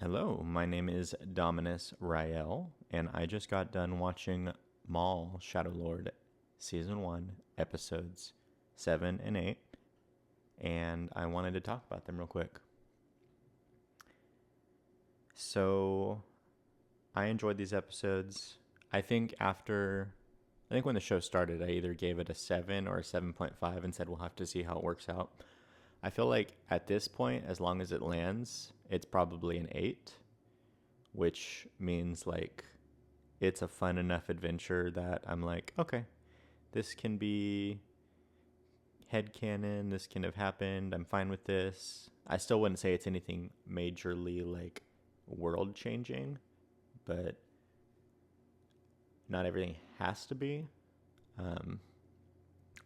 Hello, my name is Dominus Rael, and I just got done watching Maul Shadow Lord Season 1, Episodes 7 and 8, and I wanted to talk about them real quick. So, I enjoyed these episodes. I think when the show started, I either gave it a 7 or a 7.5 and said we'll have to see how it works out. I feel like at this point, as long as it lands, it's probably an 8, which means like it's a fun enough adventure that I'm like, okay, this can be headcanon, this can have happened, I'm fine with this. I still wouldn't say it's anything majorly like world changing, but not everything has to be. Um,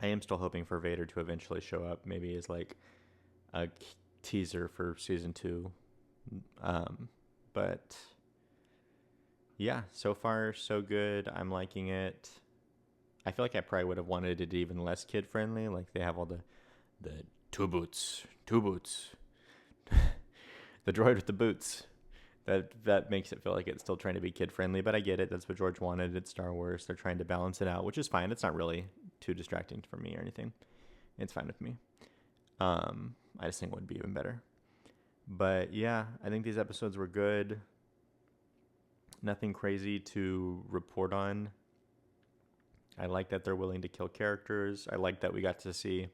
I am still hoping for Vader to eventually show up, maybe as like a teaser for season 2. But yeah, so far so good. I'm liking it. I feel like I probably would have wanted it even less kid friendly. Like they have all the two boots, the droid with the boots. That makes it feel like it's still trying to be kid friendly. But I get it. That's what George wanted. It's Star Wars. They're trying to balance it out, which is fine. It's not really too distracting for me or anything. It's fine with me. I just think it would be even better. But yeah, I think these episodes were good. Nothing crazy to report on. I like that they're willing to kill characters. I like that we got to see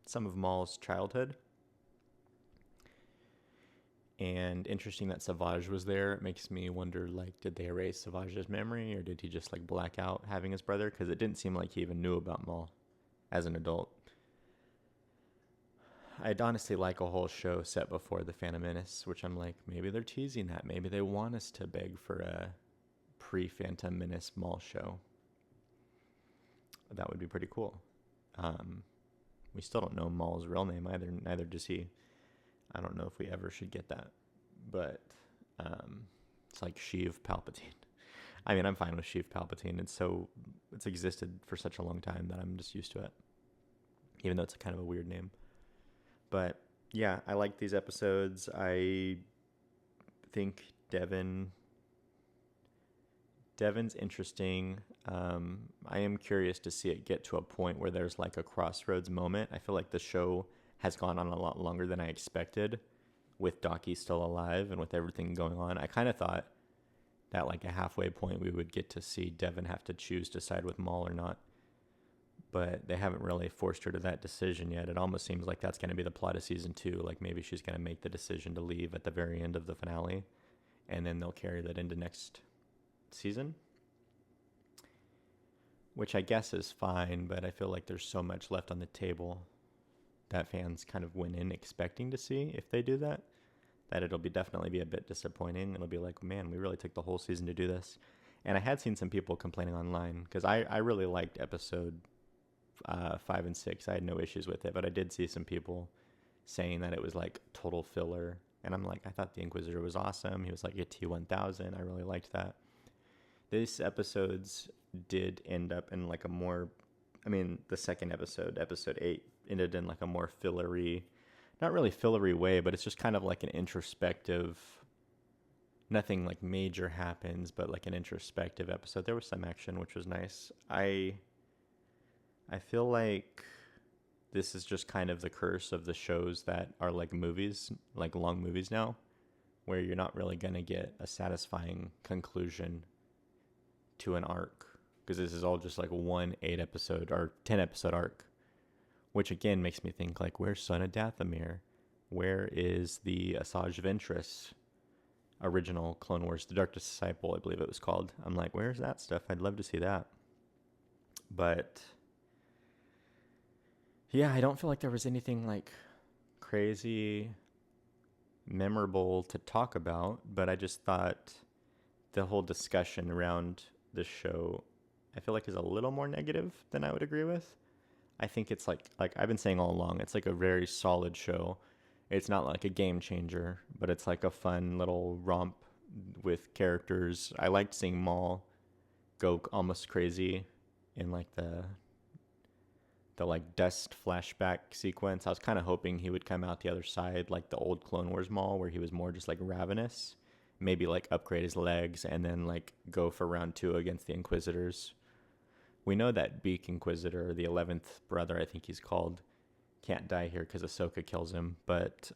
some of Maul's childhood. And interesting that Savage was there. It makes me wonder, like, did they erase Savage's memory or did he just, like, black out having his brother? Because it didn't seem like he even knew about Maul as an adult. I'd honestly like a whole show set before the Phantom Menace, which I'm like, maybe they're teasing that. Maybe they want us to beg for a pre-Phantom Menace Maul show. That would be pretty cool. We still don't know Maul's real name either. Neither does he. I don't know if we ever should get that, but it's like Sheev Palpatine. I mean, I'm fine with Sheev Palpatine. It's existed for such a long time that I'm just used to it, even though it's kind of a weird name. But yeah, I like these episodes. I think Devin's interesting. I am curious to see it get to a point where there's like a crossroads moment. I feel like the show has gone on a lot longer than I expected with Docky still alive and with everything going on. I kind of thought that like a halfway point we would get to see Devin have to choose to side with Maul or not. But they haven't really forced her to that decision yet. It almost seems like that's going to be the plot of season 2. Like maybe she's going to make the decision to leave at the very end of the finale, and then they'll carry that into next season, which I guess is fine, but I feel like there's so much left on the table that fans kind of went in expecting to see if they do that it'll definitely be a bit disappointing. It'll be like, man, we really took the whole season to do this. And I had seen some people complaining online because I really liked episode 5 and 6. I had no issues with it, but I did see some people saying that it was like total filler. And I'm like, I thought the Inquisitor was awesome. He was like a T-1000. I really liked that. These episodes did end up in like a more, the second episode, episode 8, ended in like a more fillery, not really fillery way, but it's just kind of like an introspective, nothing like major happens, but like an introspective episode. There was some action, which was nice. I feel like this is just kind of the curse of the shows that are like movies, like long movies now, where you're not really going to get a satisfying conclusion to an arc, because this is all just like one 8-episode or 10-episode arc, which again makes me think like, where's Son of Dathomir? Where is the Asajj Ventress original Clone Wars, The Dark Disciple, I believe it was called? I'm like, where's that stuff? I'd love to see that. But yeah, I don't feel like there was anything like crazy memorable to talk about, but I just thought the whole discussion around this show, I feel like is a little more negative than I would agree with. I think it's like I've been saying all along, it's like a very solid show. It's not like a game changer, but it's like a fun little romp with characters. I liked seeing Maul go almost crazy in like the the like dust flashback sequence. I was kind of hoping he would come out the other side like the old Clone Wars Maul, where he was more just like ravenous, maybe like upgrade his legs and then like go for round 2 against the Inquisitors. We know that Beak Inquisitor, the 11th brother, I think he's called, can't die here because Ahsoka kills him, but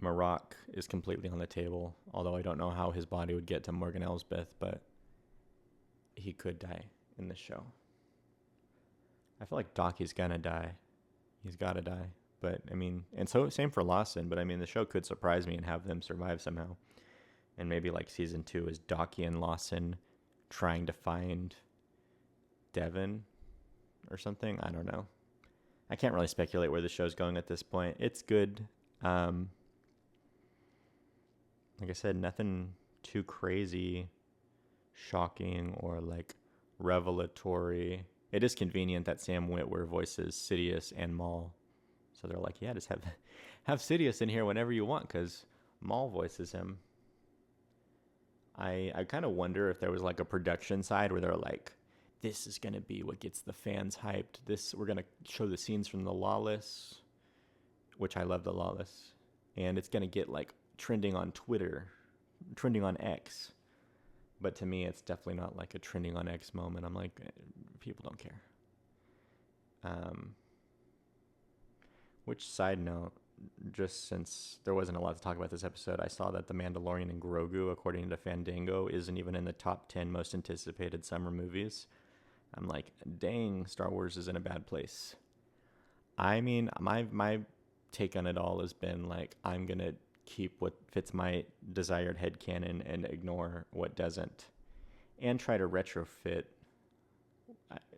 Marok is completely on the table, although I don't know how his body would get to Morgan Elsbeth, but he could die in this show. I feel like Dockie's gonna die. He's gotta die. But, I mean, and so same for Lawson, but I mean, the show could surprise me and have them survive somehow. And maybe like season 2 is Dockie and Lawson trying to find Devin or something. I don't know. I can't really speculate where the show's going at this point. It's good. Like I said, nothing too crazy, shocking, or like revelatory. It is convenient that Sam Witwer voices Sidious and Maul. So they're like, yeah, just have Sidious in here whenever you want, because Maul voices him. I kind of wonder if there was like a production side where they're like, this is going to be what gets the fans hyped. We're going to show the scenes from the Lawless, which I love the Lawless. And it's going to get like trending on Twitter, trending on X. But to me, it's definitely not like a trending on X moment. I'm like, people don't care. Which, side note, just since there wasn't a lot to talk about this episode, I saw that The Mandalorian and Grogu, according to Fandango, isn't even in the top 10 most anticipated summer movies. I'm like, dang, Star Wars is in a bad place. I mean, my take on it all has been like, I'm going to keep what fits my desired headcanon and ignore what doesn't, and try to retrofit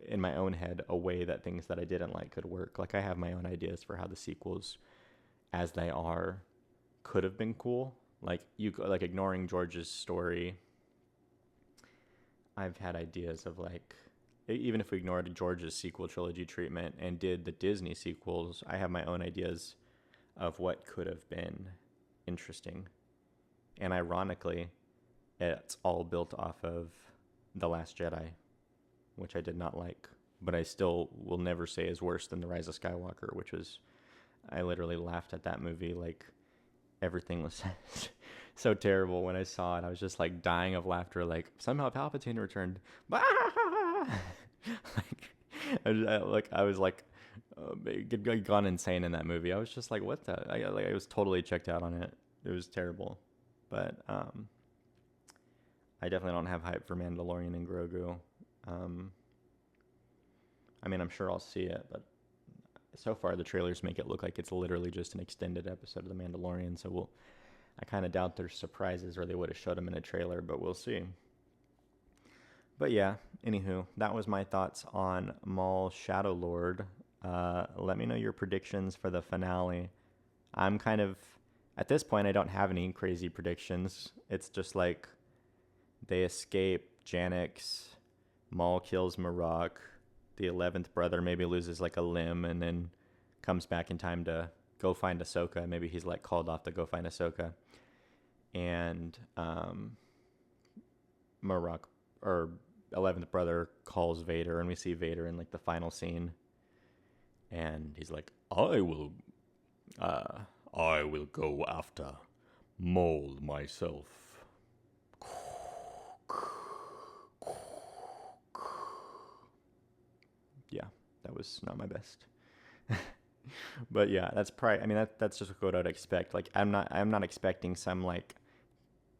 in my own head a way that things that I didn't like could work. Like, I have my own ideas for how the sequels, as they are, could have been cool. Like, ignoring George's story, I've had ideas of like, even if we ignored George's sequel trilogy treatment and did the Disney sequels, I have my own ideas of what could have been interesting. And ironically, it's all built off of The Last Jedi, which I did not like, but I still will never say is worse than The Rise of Skywalker, which was, I literally laughed at that movie. Like, everything was so terrible when I saw it. I was just like dying of laughter. Like, somehow Palpatine returned. I was gone insane in that movie. I was just like, what the? I was totally checked out on it. It was terrible. But I definitely don't have hype for Mandalorian and Grogu. I mean, I'm sure I'll see it, but so far the trailers make it look like it's literally just an extended episode of The Mandalorian. So I kind of doubt there's surprises, or they would have showed them in a trailer, but we'll see. But yeah, anywho, that was my thoughts on Maul Shadow Lord. Let me know your predictions for the finale. I'm kind of, at this point, I don't have any crazy predictions. It's just like they escape Janix, Maul kills Marok, the 11th brother maybe loses like a limb and then comes back in time to go find Ahsoka. Maybe he's like called off to go find Ahsoka. And Marok, or 11th brother, calls Vader, and we see Vader in like the final scene. And he's like, I will go after Maul myself. Yeah, that was not my best. But yeah, that's probably, I mean, that's just what I'd expect. Like, I'm not expecting some like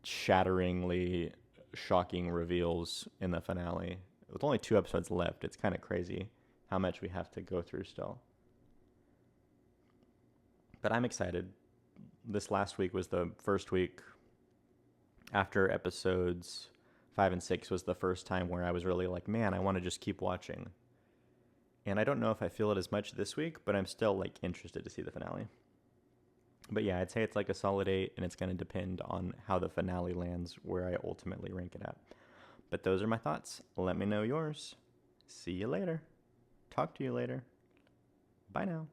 shatteringly shocking reveals in the finale. With only 2 episodes left, it's kind of crazy how much we have to go through still. But I'm excited. This last week was the first week after episodes 5 and 6 was the first time where I was really like, man, I want to just keep watching. And I don't know if I feel it as much this week, but I'm still like interested to see the finale. But yeah, I'd say it's like a solid 8, and it's going to depend on how the finale lands, where I ultimately rank it at. But those are my thoughts. Let me know yours. See you later. Talk to you later. Bye now.